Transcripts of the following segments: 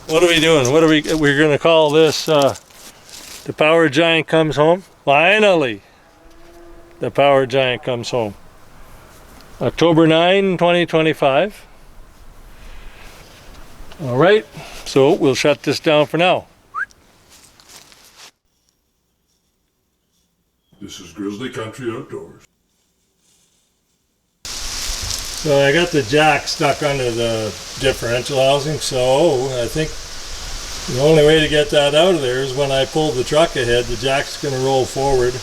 What are we doing? We're gonna call this the Power Giant comes home? Finally! The Power Giant comes home. October 9, 2025. Alright, so we'll shut this down for now. This is Grizzly Country Outdoors. So I got the jack stuck under the differential housing, so I think the only way to get that out of there is when I pull the truck ahead, the jack's going to roll forward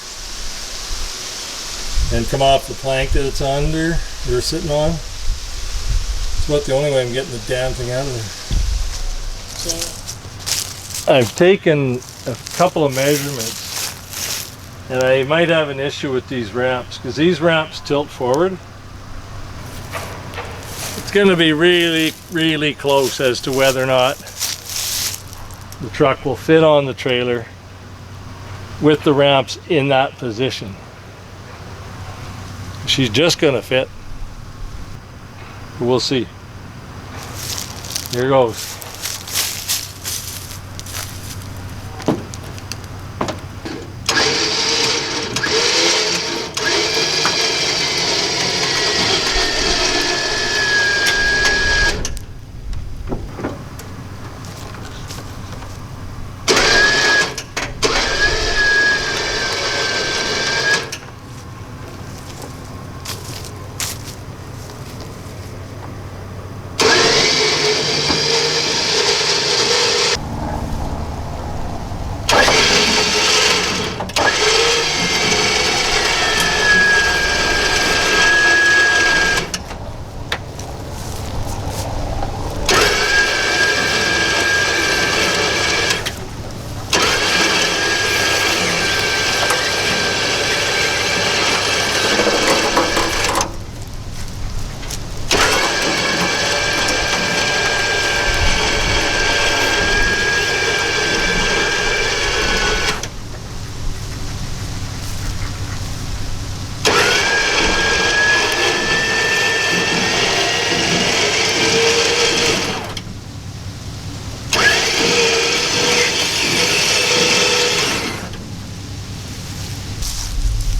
and come off the plank that it's under, you're sitting on. It's about the only way I'm getting the damn thing out of there. So I've taken a couple of measurements, and I might have an issue with these ramps, because these ramps tilt forward. It's going to be really close as to whether or not the truck will fit on the trailer with the ramps in that position. She's just going to fit. We'll see. Here goes.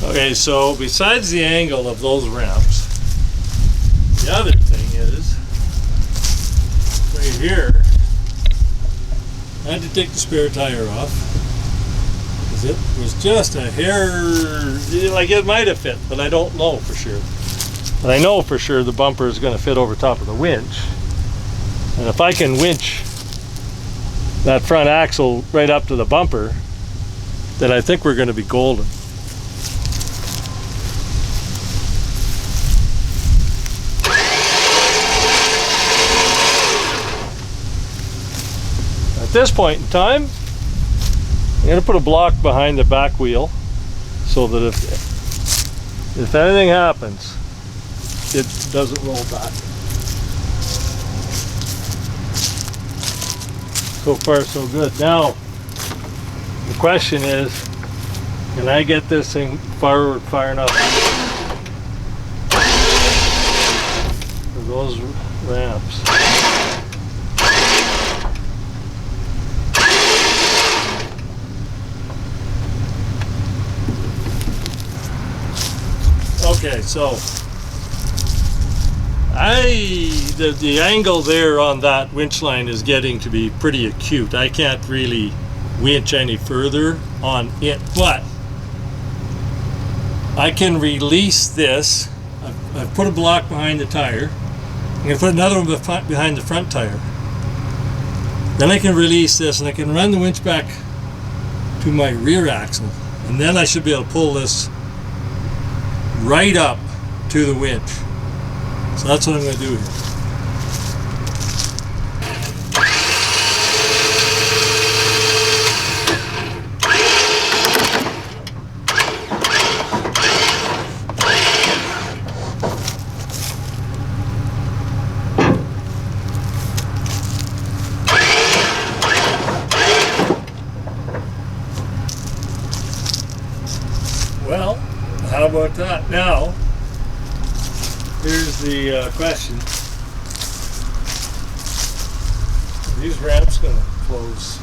Okay, so besides the angle of those ramps, the other thing is, right here, I had to take the spare tire off, because it was just a hair, like it might have fit, but I don't know for sure. But I know for sure the bumper is going to fit over top of the winch. And if I can winch that front axle right up to the bumper, then I think we're going to be golden. At this point in time, I'm going to put a block behind the back wheel so that if anything happens, it doesn't roll back. So far so good. Now the question is, can I get this thing forward far enough for those ramps? Okay, so the angle there on that winch line is getting to be pretty acute. I can't really winch any further on it, but I can release this. I've put a block behind the tire. I'm going to put another one behind the front tire. Then I can release this and I can run the winch back to my rear axle, and then I should be able to pull this right up to the winch. So that's what I'm going to do here. Well, how about that? Now, here's the question. These ramps gonna close.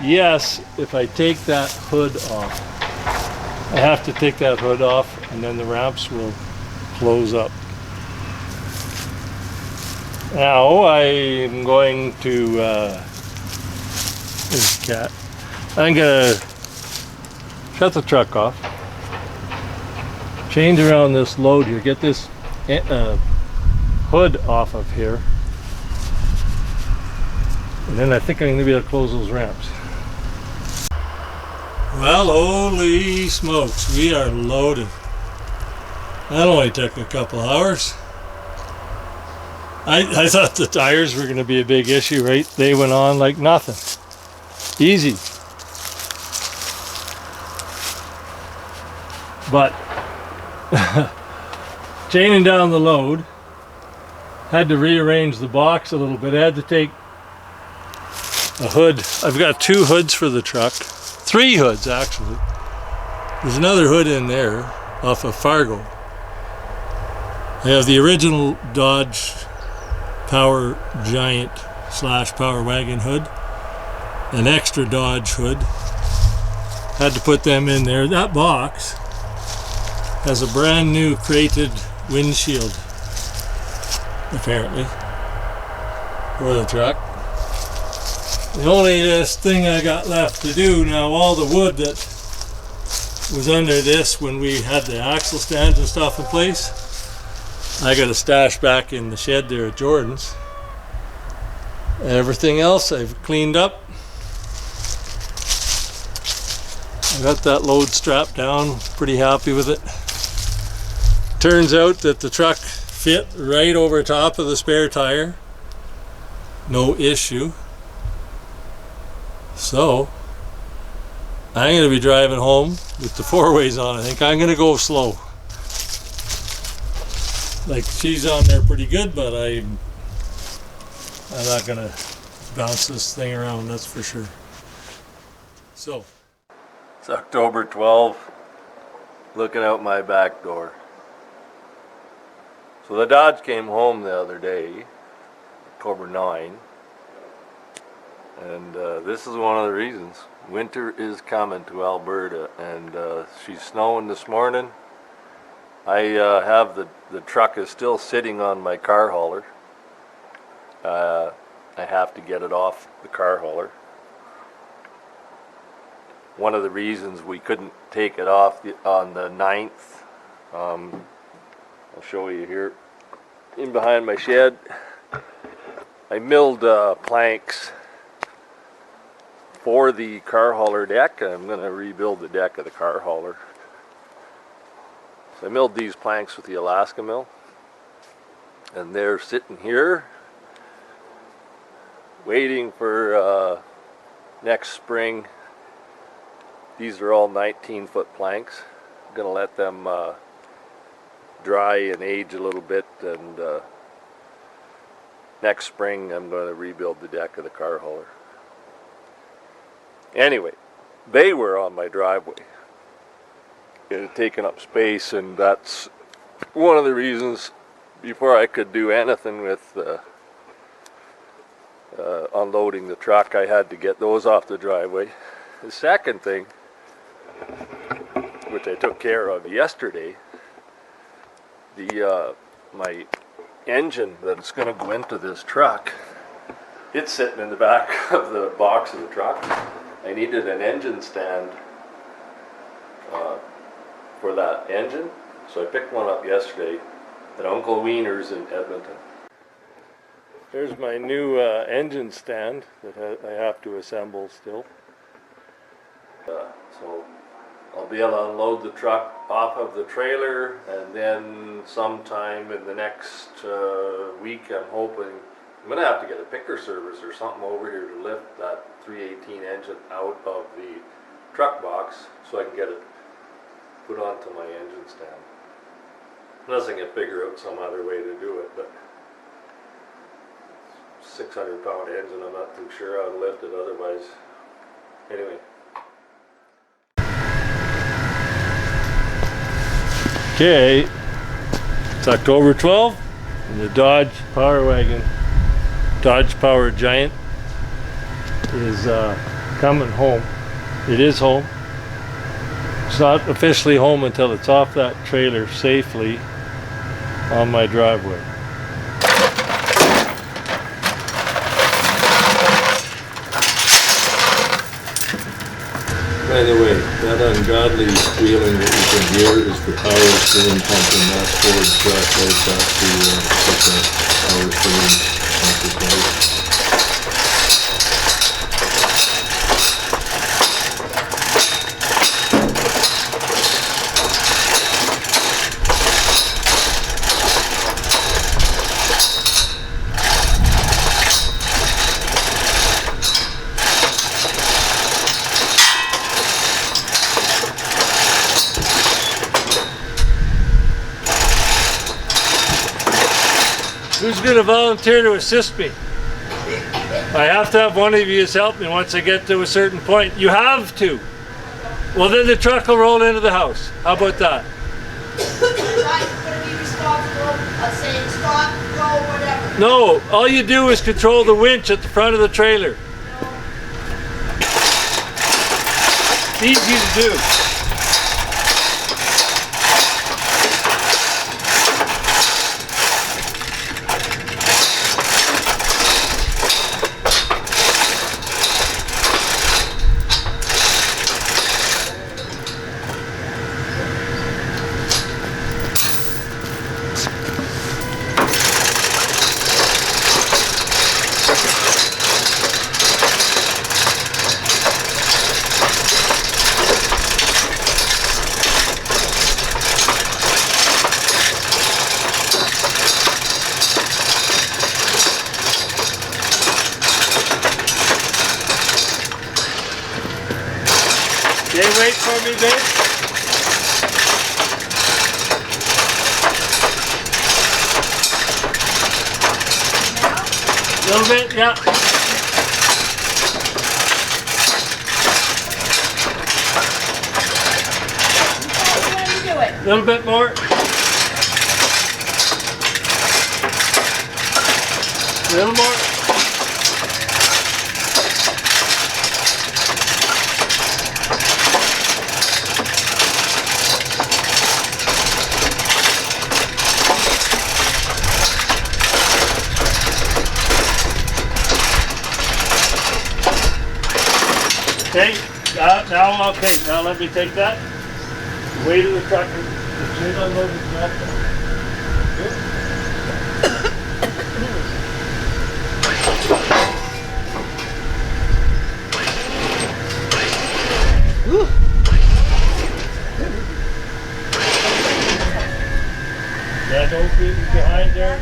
Yes, if I take that hood off. I have to take that hood off and then the ramps will close up. Now I'm going to, there's a cat. I'm gonna shut the truck off, change around this load here, get this hood off of here, and then I think I'm gonna be able to close those ramps. Well, holy smokes, we are loaded. That only took a couple hours. I thought the tires were going to be a big issue, right? They went on like nothing. Easy. But chaining down the load, had to rearrange the box a little bit. I had to take a hood. I've got 2 hoods for the truck. 3 hoods actually. There's another hood in there off of Fargo. I have the original Dodge Power Giant / Power Wagon hood, an extra Dodge hood. Had to put them in there. That box has a brand new crated windshield, apparently, for the truck. The only thing I got left to do now, all the wood that was under this when we had the axle stands and stuff in place, I got to stash back in the shed there at Jordan's. Everything else I've cleaned up. I got that load strapped down, pretty happy with it. Turns out that the truck fit right over top of the spare tire. No issue. So, I'm going to be driving home with the 4-ways on. I think I'm going to go slow. Like, she's on there pretty good, but I'm not going to bounce this thing around, that's for sure. So, it's October 12th, looking out my back door. So the Dodge came home the other day, October 9. And this is one of the reasons. Winter is coming to Alberta, and she's snowing this morning. I have the truck is still sitting on my car hauler. I have to get it off the car hauler. One of the reasons we couldn't take it off on the 9th, I'll show you here, in behind my shed, I milled planks for the car hauler deck. I'm going to rebuild the deck of the car hauler. So I milled these planks with the Alaska mill, and they're sitting here waiting for next spring. These are all 19-foot planks. I'm going to let them dry and age a little bit, and next spring I'm going to rebuild the deck of the car hauler. Anyway, they were on my driveway. It had taken up space, and that's one of the reasons before I could do anything with unloading the truck, I had to get those off the driveway. The second thing, which I took care of yesterday, my engine that's going to go into this truck, it's sitting in the back of the box of the truck. I needed an engine stand for that engine, so I picked one up yesterday at Uncle Wiener's in Edmonton. There's my new engine stand that I have to assemble still. So I'll be able to unload the truck off of the trailer, and then sometime in the next week, I'm hoping I'm going to have to get a picker service or something over here to lift that 318 engine out of the truck box so I can get it put onto my engine stand. Unless I can figure out some other way to do it, but 600-pound engine, I'm not too sure how to lift it otherwise. Anyway. Okay, it's October 12th, and the Dodge Power Wagon, Dodge Power Giant, is coming home. It is home. It's not officially home until it's off that trailer safely on my driveway. By the way, that ungodly feeling that you can hear is the power steering pumping that Ford truck right back to put that power steering pump required. Who's going to volunteer to assist me? I have to have one of you help me once I get to a certain point. You have to. Well, then the truck will roll into the house. How about that? Saying stop, go, whatever. No, all you do is control the winch at the front of the trailer. It's easy to do. Okay, wait for me, babe. A little bit, yeah. A little bit more. A little more. Okay, now okay, now let me take that. Weight of the truck, the chin unload the truck. Yeah, don't be behind there.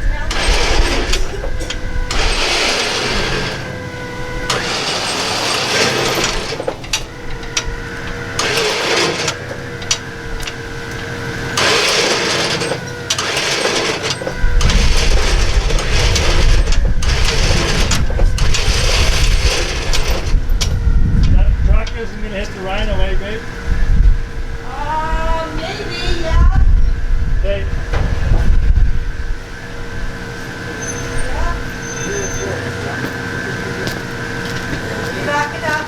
Isn't going to hit the rhino, eh, babe? Maybe, yeah. Okay. You back it up.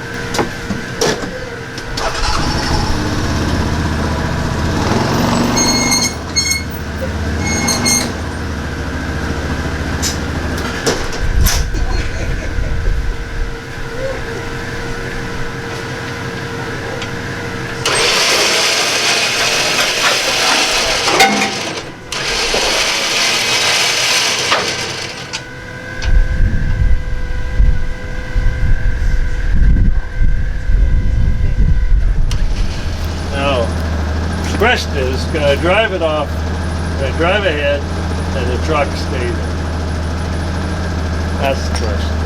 Question is, can I drive it off, can I drive ahead and the truck stay there? That's the question.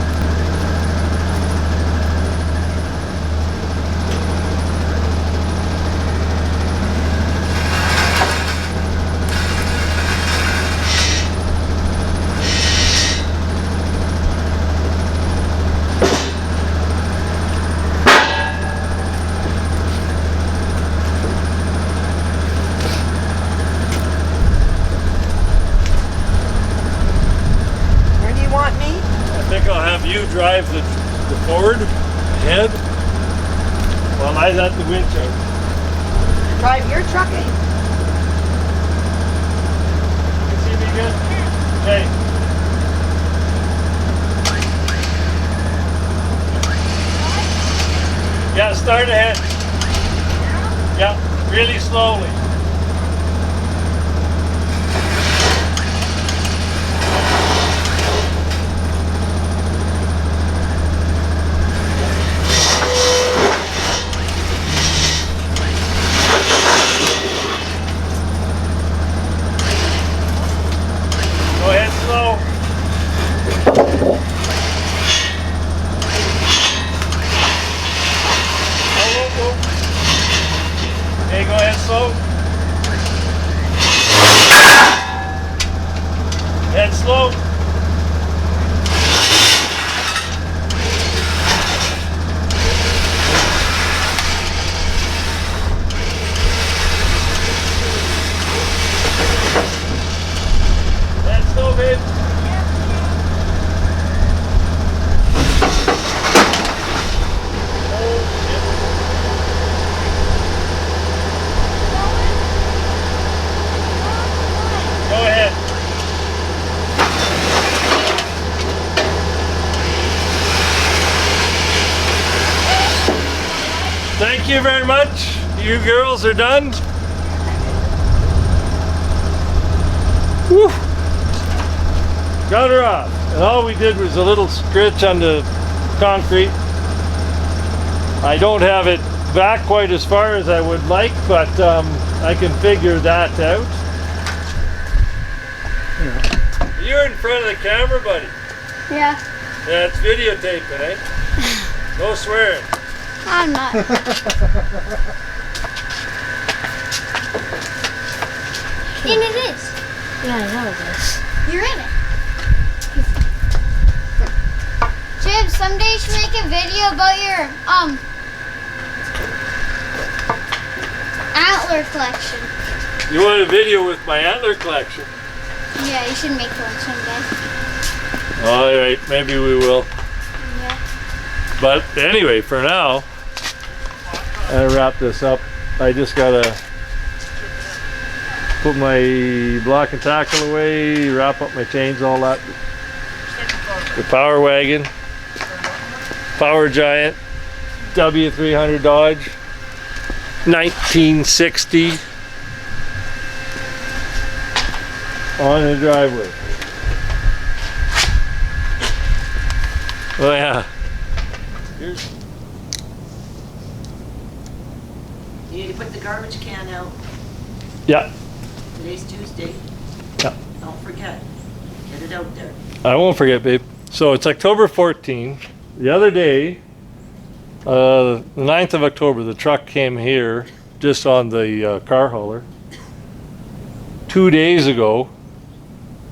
drive the forward head while I let the winch out. Drive your truck, eh? You see me good? Okay. Yeah, start ahead. Yeah, really slowly. Go ahead slow. Okay, go ahead slow. Head slow. Head slow, babe. Go ahead. Thank you very much. You girls are done. Whew. Got her off. And all we did was a little scratch on the concrete. I don't have it back quite as far as I would like, but I can figure that out. You're in front of the camera, buddy. Yeah, Yeah, it's videotaping, eh? No swearing. I'm not. And it is. Yeah, I know this. You're in it. Jib, someday you should make a video about your antler collection. You want a video with my antler collection? Yeah, you should make one someday. All right, maybe we will. Yeah. But anyway, for now, I wrap this up. I just gotta put my block and tackle away, wrap up my chains, all that. The Power Wagon, Power Giant, W300 Dodge, 1960 on the driveway. Oh yeah. Here's You need to put the garbage can out. yeah. Today's Tuesday. Yeah. Don't forget. Get it out there. I won't forget, babe. So it's October 14. The other day, the 9th of October, the truck came here just on the car hauler. 2 days ago,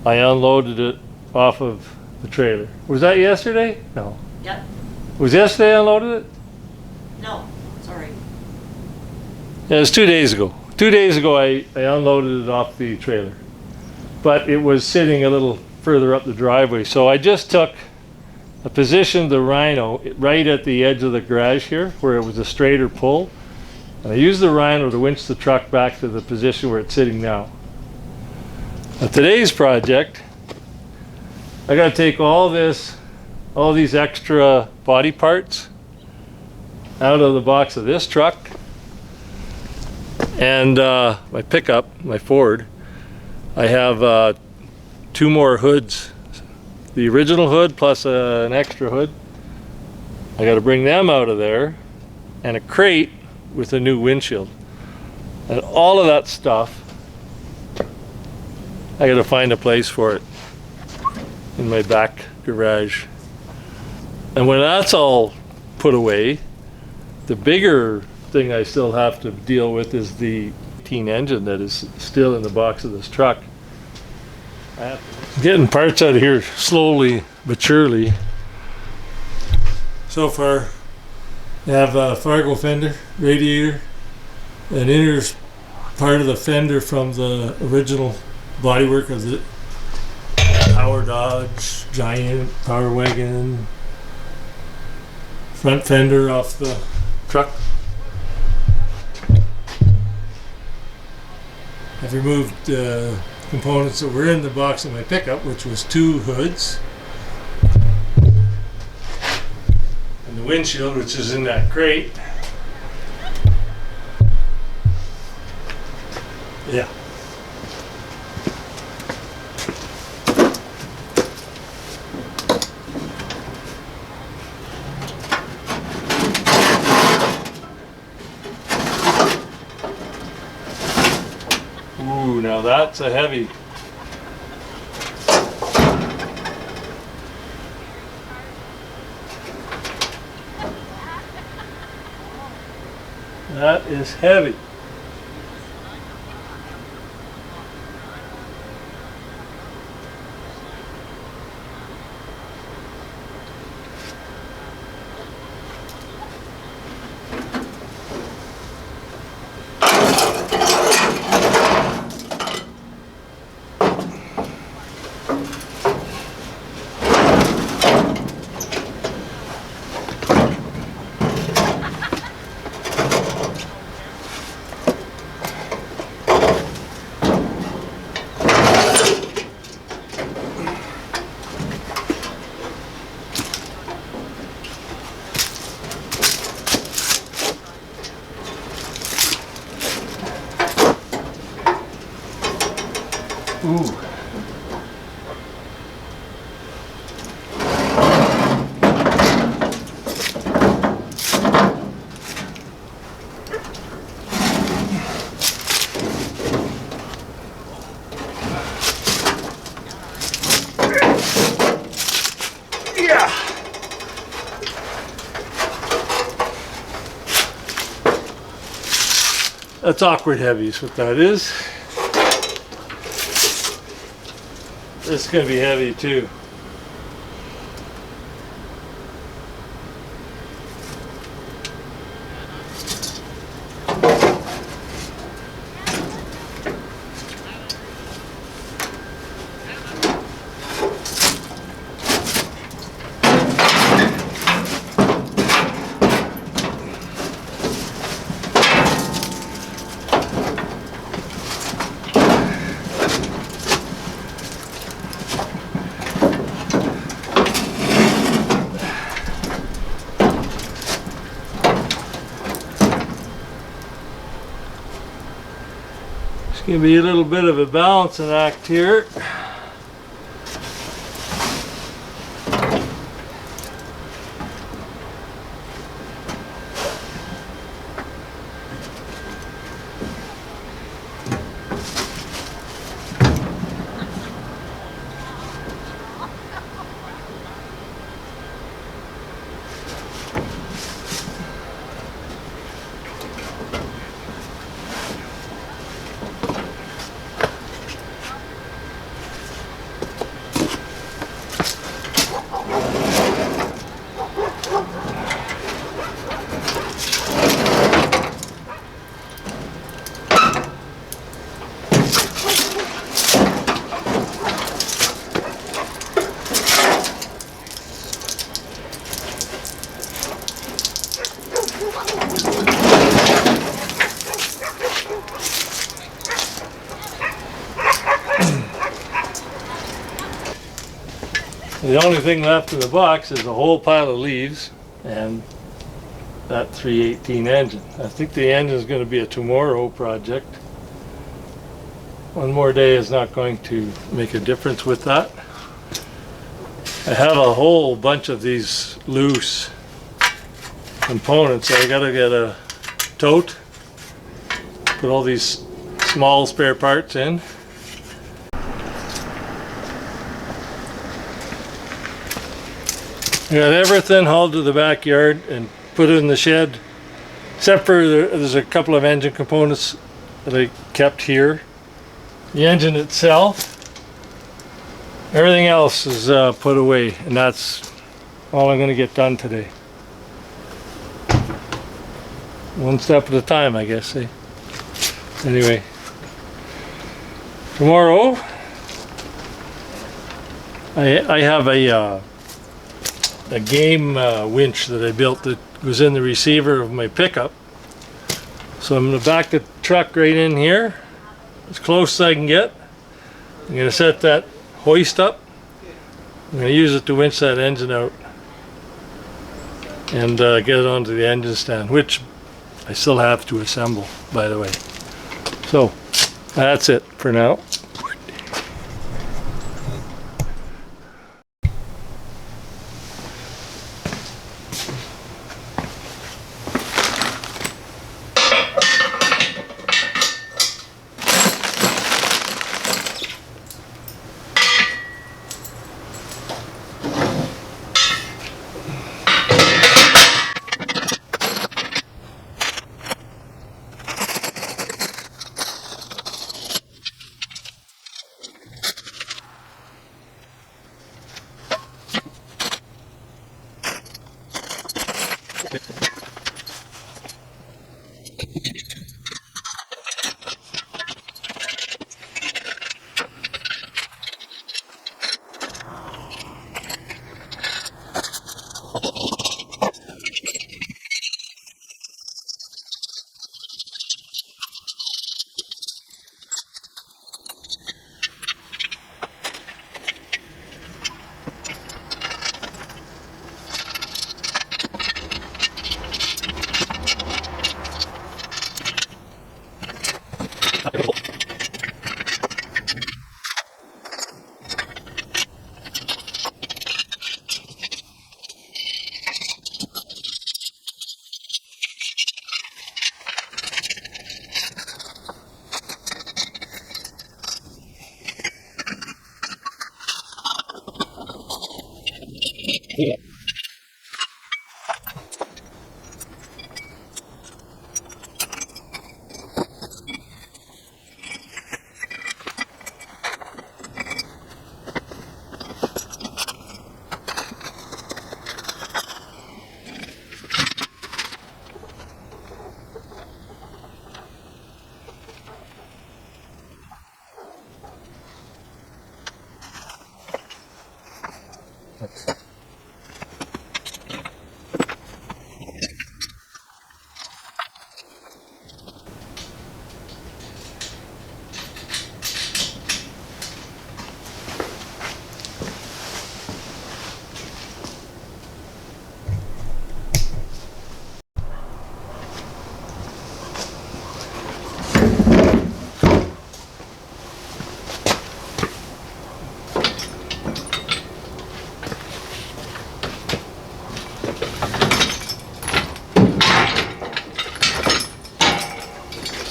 I unloaded it off of the trailer. Was that yesterday? No. Yep. Was yesterday I unloaded it? No. Sorry. Yeah, it was 2 days ago. 2 days ago, I unloaded it off the trailer. But it was sitting a little further up the driveway. So I just positioned the Rhino right at the edge of the garage here, where it was a straighter pull. And I used the Rhino to winch the truck back to the position where it's sitting now. Now today's project, I gotta take all these extra body parts out of the box of this truck. And my pickup, my Ford, I have 2 more hoods. The original hood plus an extra hood. I got to bring them out of there, and a crate with a new windshield. And all of that stuff, I got to find a place for it in my back garage. And when that's all put away, the bigger thing I still have to deal with is the 18 engine that is still in the box of this truck. Getting parts out of here slowly but surely. So far, I have a Fargo fender, radiator, an inner part of the fender from the original bodywork of the Power Dodge, Giant, Power Wagon, front fender off the truck. I've removed components that were in the box of my pickup, which was 2 hoods. And the windshield, which is in that crate. Yeah. Ooh, now that's a heavy. That is heavy. Ooh. Yeah. That's awkward heavy is what that is. This is going to be heavy too. It's going to be a little bit of a balancing act here. The only thing left in the box is a whole pile of leaves and that 318 engine. I think the engine is going to be a tomorrow project. One more day is not going to make a difference with that. I have a whole bunch of these loose components. So I got to get a tote, put all these small spare parts in. I got everything hauled to the backyard and put it in the shed, except for there's a couple of engine components that I kept here. The engine itself, everything else is put away, and that's all I'm going to get done today. One step at a time, I guess. Eh? Anyway, tomorrow I have a a game winch that I built that was in the receiver of my pickup. So I'm going to back the truck right in here, as close as I can get. I'm going to set that hoist up. I'm going to use it to winch that engine out and get it onto the engine stand, which I still have to assemble, by the way. So that's it for now.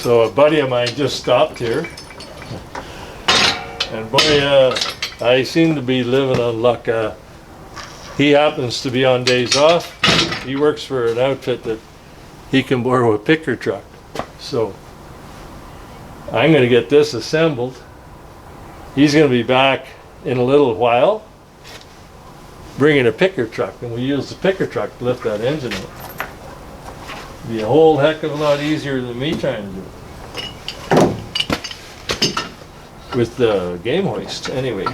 So a buddy of mine just stopped here, and boy, I seem to be living on luck. He happens to be on days off. He works for an outfit that he can borrow a picker truck. So I'm going to get this assembled. He's going to be back in a little while, bringing a picker truck, and we use the picker truck to lift that engine up. Be a whole heck of a lot easier than me trying to do it with the game hoist anyway.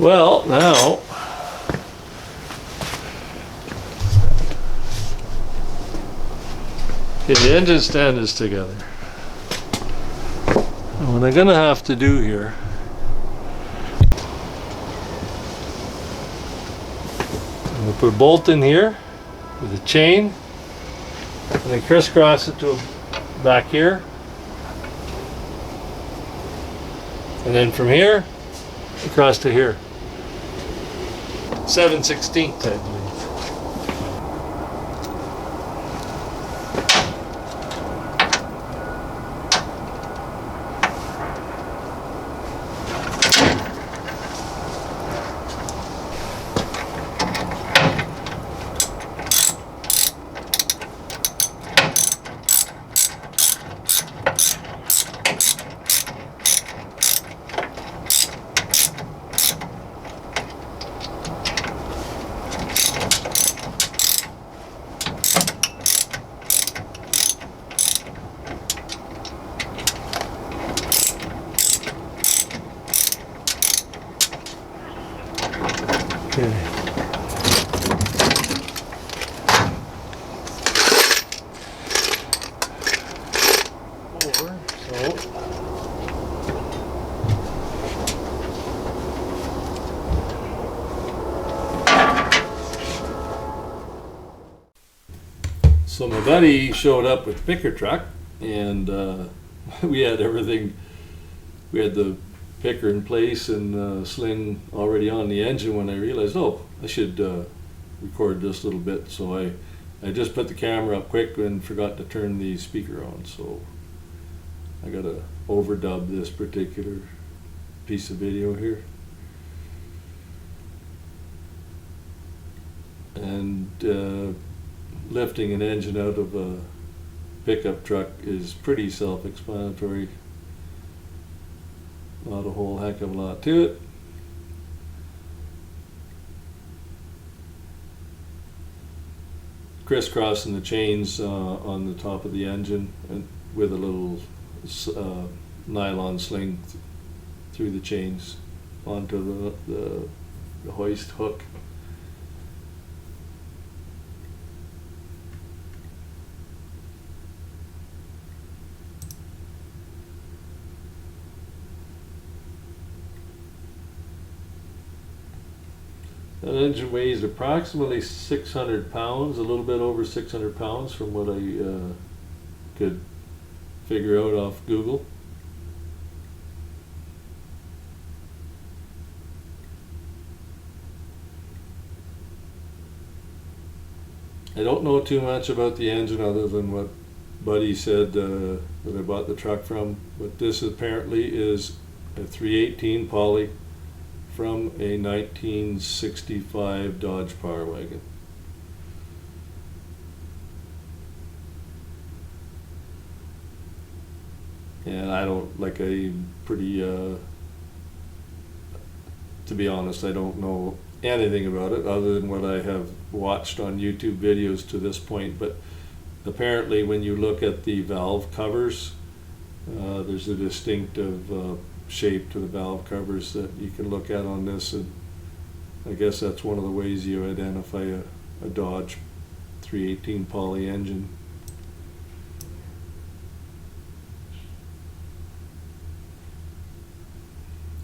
Well, now okay, the engine stand is together. And what I'm gonna have to do here I'm gonna put a bolt in here with a chain and then crisscross it to back here. And then from here across to here. 7/16, I believe. Okay. Over, so. So my buddy showed up with the picker truck, and we had everything. We had the picker in place and sling already on the engine when I realized, oh, I should record this little bit. So I just put the camera up quick and forgot to turn the speaker on. So I gotta overdub this particular piece of video here. And lifting an engine out of a pickup truck is pretty self-explanatory. Not a whole heck of a lot to it. Crisscrossing the chains on the top of the engine and with a little nylon sling through the chains onto the hoist hook. That engine weighs approximately 600 pounds, a little bit over 600 pounds from what I could figure out off Google. I don't know too much about the engine other than what Buddy said that I bought the truck from, but this apparently is a 318 poly from a 1965 Dodge Power Wagon. And I don't, like, to be honest, I don't know anything about it other than what I have watched on YouTube videos to this point, but apparently when you look at the valve covers, there's a distinctive shape to the valve covers that you can look at on this, and I guess that's one of the ways you identify a Dodge 318 poly engine.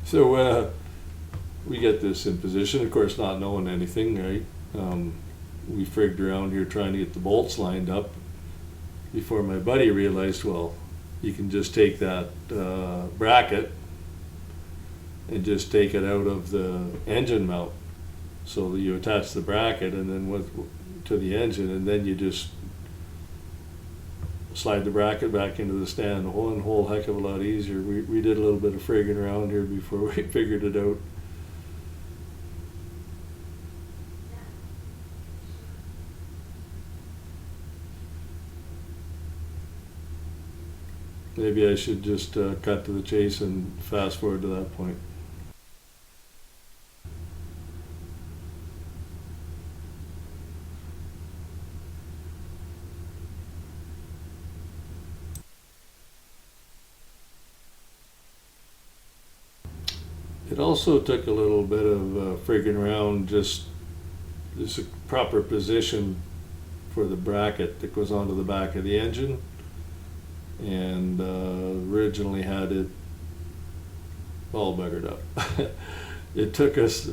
So we get this in position, of course not knowing anything, right? We frigged around here trying to get the bolts lined up before my buddy realized, well, you can just take that bracket and just take it out of the engine mount. So that you attach the bracket and then to the engine, and then you just slide the bracket back into the stand. A whole heck of a lot easier. We did a little bit of frigging around here before we figured it out. Maybe I should just cut to the chase and fast forward to that point. It It also took a little bit of frigging around, just a proper position for the bracket that goes onto the back of the engine, and originally had it all buggered up. It took us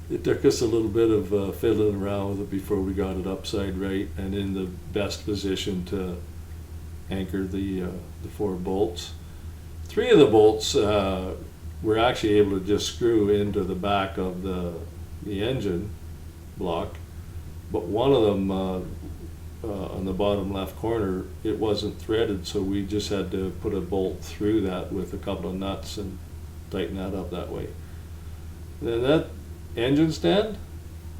a little bit of fiddling around with it before we got it upside right and in the best position to anchor the 4 bolts. 3 of the bolts we're actually able to just screw into the back of the engine block, but one of them on the bottom left corner, it wasn't threaded, so we just had to put a bolt through that with a couple of nuts and tighten that up that way. Then that engine stand,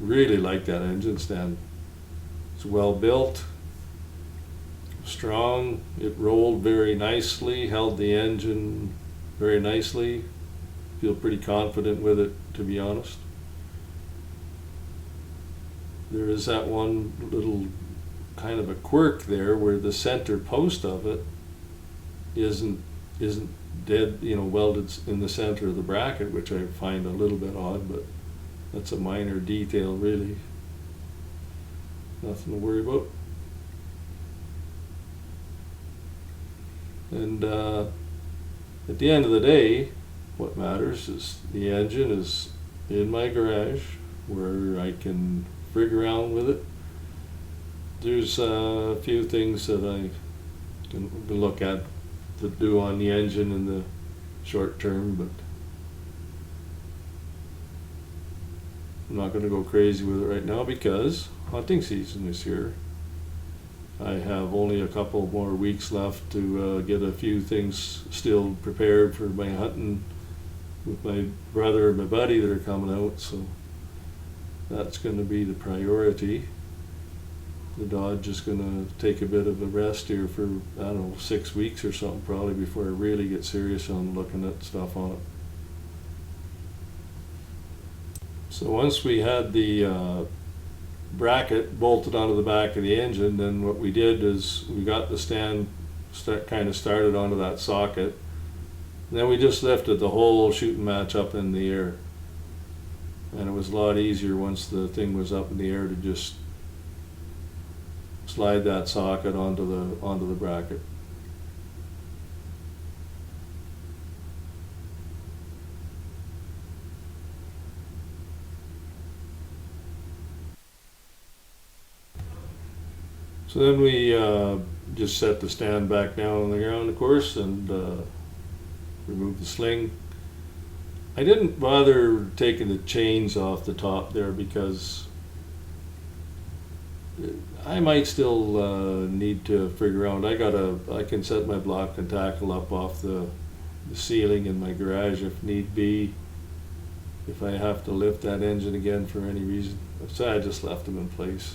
really like that engine stand. It's well built, strong, it rolled very nicely, held the engine very nicely. Feel pretty confident with it, to be honest. There is that one little kind of a quirk there where the center post of it isn't dead, welded in the center of the bracket, which I find a little bit odd, but that's a minor detail, really. Nothing to worry about. And at the end of the day, what matters is the engine is in my garage where I can frig around with it. There's a few things that I can look at to do on the engine in the short term, but I'm not going to go crazy with it right now because hunting season is here. I have only a couple more weeks left to get a few things still prepared for my hunting with my brother and my buddy that are coming out, so that's going to be the priority. The Dodge is going to take a bit of a rest here for, I don't know, 6 weeks or something probably before I really get serious on looking at stuff on it. So once we had the bracket bolted onto the back of the engine, then what we did is we got the stand kind of started onto that socket. And then we just lifted the whole shooting match up in the air. And it was a lot easier once the thing was up in the air to just slide that socket onto the bracket. So then we just set the stand back down on the ground, of course, and remove the sling. I didn't bother taking the chains off the top there because I might still need to figure out. I can set my block and tackle up off the ceiling in my garage if need be, if I have to lift that engine again for any reason. So I just left them in place.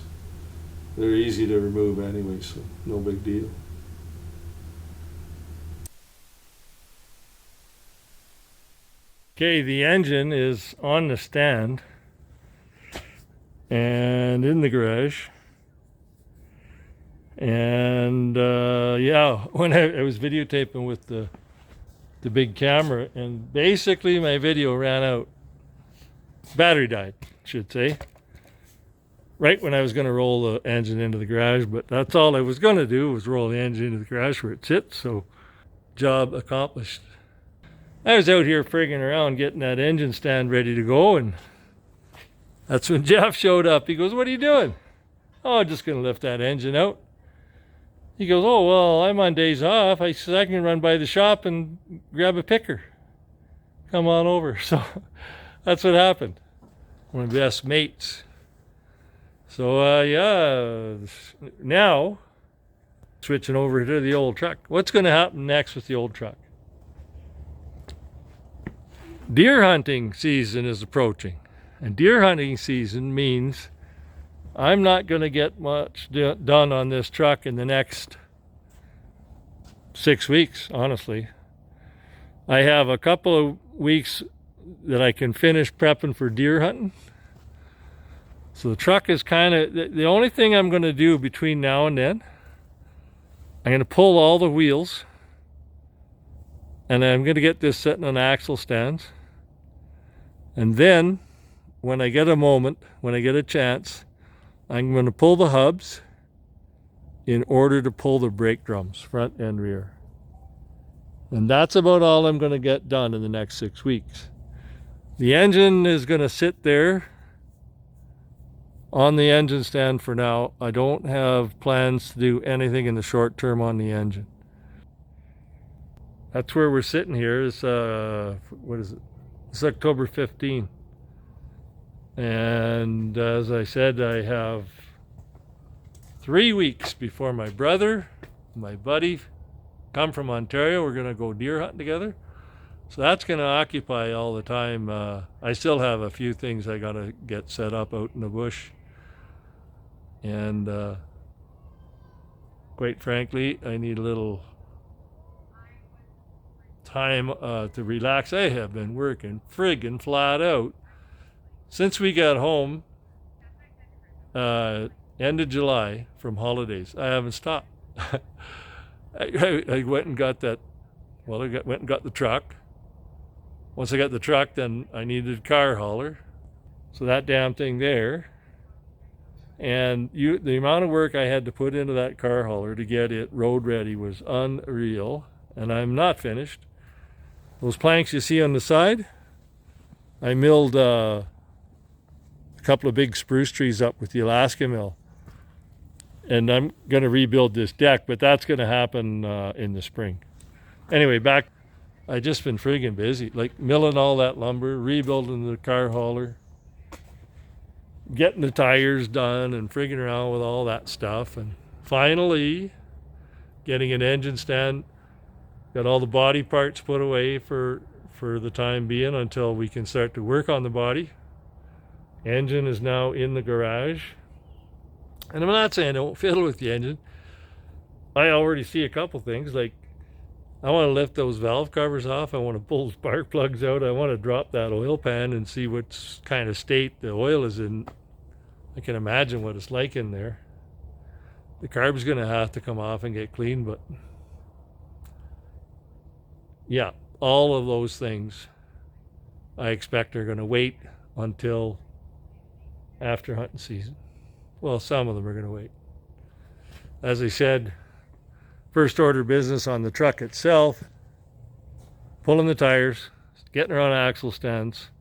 They're easy to remove anyway, so no big deal. Okay, the engine is on the stand and in the garage. And yeah, when I was videotaping with the big camera, and basically my video ran out. Battery died, I should say. Right when I was going to roll the engine into the garage, but that's all I was going to do was roll the engine into the garage where it sits, so job accomplished. I was out here frigging around getting that engine stand ready to go, and that's when Jeff showed up. He goes, "What are you doing?" "Oh, I'm just going to lift that engine out." He goes, "Oh, well, I'm on days off." I said, "I can run by the shop and grab a picker. Come on over." So that's what happened. One of my best mates. So yeah, now switching over to the old truck. What's going to happen next with the old truck? Deer hunting season is approaching, and deer hunting season means I'm not going to get much done on this truck in the next 6 weeks, honestly. I have a couple of weeks that I can finish prepping for deer hunting. So the truck is kind of, the only thing I'm going to do between now and then, I'm going to pull all the wheels, and I'm going to get this sitting on axle stands. And then, when I get a moment, when I get a chance, I'm going to pull the hubs in order to pull the brake drums, front and rear. And that's about all I'm going to get done in the next 6 weeks. The engine is going to sit there on the engine stand for now. I don't have plans to do anything in the short term on the engine. That's where we're sitting here. It's what is it? It's October 15. And as I said, I have 3 weeks before my brother, my buddy, come from Ontario. We're going to go deer hunting together. So that's going to occupy all the time. I still have a few things I got to get set up out in the bush. And quite frankly, I need a little time to relax. I have been working friggin' flat out since we got home end of July from holidays. I haven't stopped. I went and got that, well, went and got the truck. Once I got the truck, then I needed a car hauler. So that damn thing there. And the amount of work I had to put into that car hauler to get it road ready was unreal. And I'm not finished. Those planks you see on the side, I milled a couple of big spruce trees up with the Alaska mill. And I'm going to rebuild this deck, but that's going to happen in the spring. Anyway, back, I just been friggin' busy, like milling all that lumber, rebuilding the car hauler, getting the tires done and frigging around with all that stuff. And finally, getting an engine stand, got all the body parts put away for the time being until we can start to work on the body. Engine is now in the garage. And I'm not saying I won't fiddle with the engine. I already see a couple things, like I want to lift those valve covers off. I want to pull spark plugs out. I want to drop that oil pan and see what kind of state the oil is in. I can imagine what it's like in there. The carb's going to have to come off and get cleaned, but yeah, all of those things I expect are going to wait until after hunting season. Well, some of them are going to wait. As I said, first order business on the truck itself, pulling the tires, getting her on axle stands,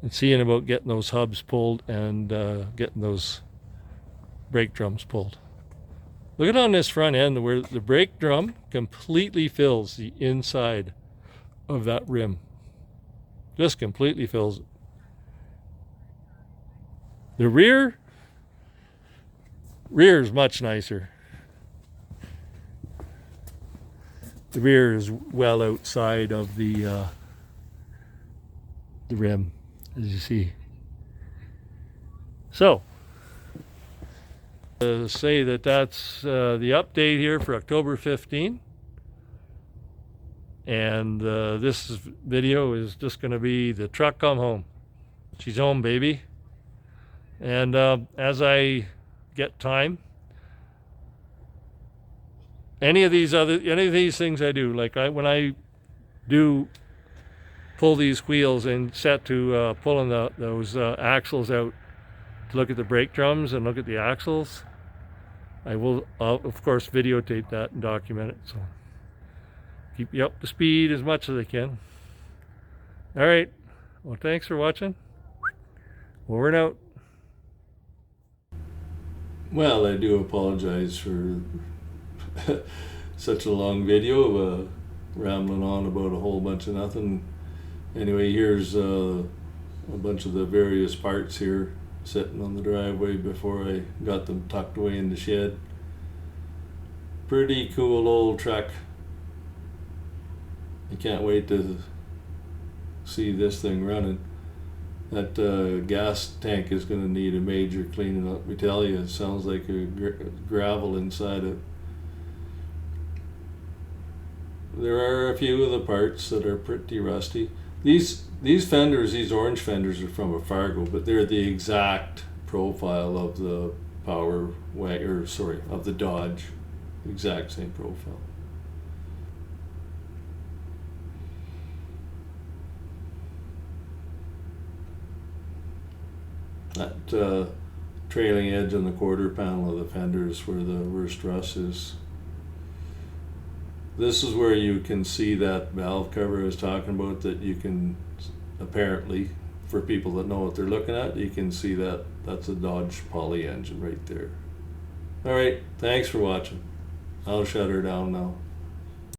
and seeing about getting those hubs pulled and getting those brake drums pulled. Look at on this front end where the brake drum completely fills the inside of that rim. Just completely fills it. The rear is much nicer. The rear is well outside of the rim, as you see. So, say that's the update here for October 15. And this video is just going to be the truck come home. She's home, baby. And as I get time, any of these things I do, like when I do pull these wheels and set to pulling those axles out to look at the brake drums and look at the axles, I'll of course videotape that and document it. So keep you up to speed as much as I can. All right. Well, thanks for watching. Over and out. Well, I do apologize for such a long video, rambling on about a whole bunch of nothing. Anyway, here's a bunch of the various parts here sitting on the driveway before I got them tucked away in the shed. Pretty cool old truck. I can't wait to see this thing running. That gas tank is going to need a major cleaning up. We tell you, it sounds like a gravel inside it. There are a few of the parts that are pretty rusty. These fenders, these orange fenders, are from a Fargo, but they're the exact profile of the of the Dodge. Exact same profile. That trailing edge on the quarter panel of the fender is where the worst rust is. This is where you can see that valve cover I was talking about, that you can, apparently, for people that know what they're looking at, you can see that that's a Dodge Poly engine right there. Alright, thanks for watching. I'll shut her down now.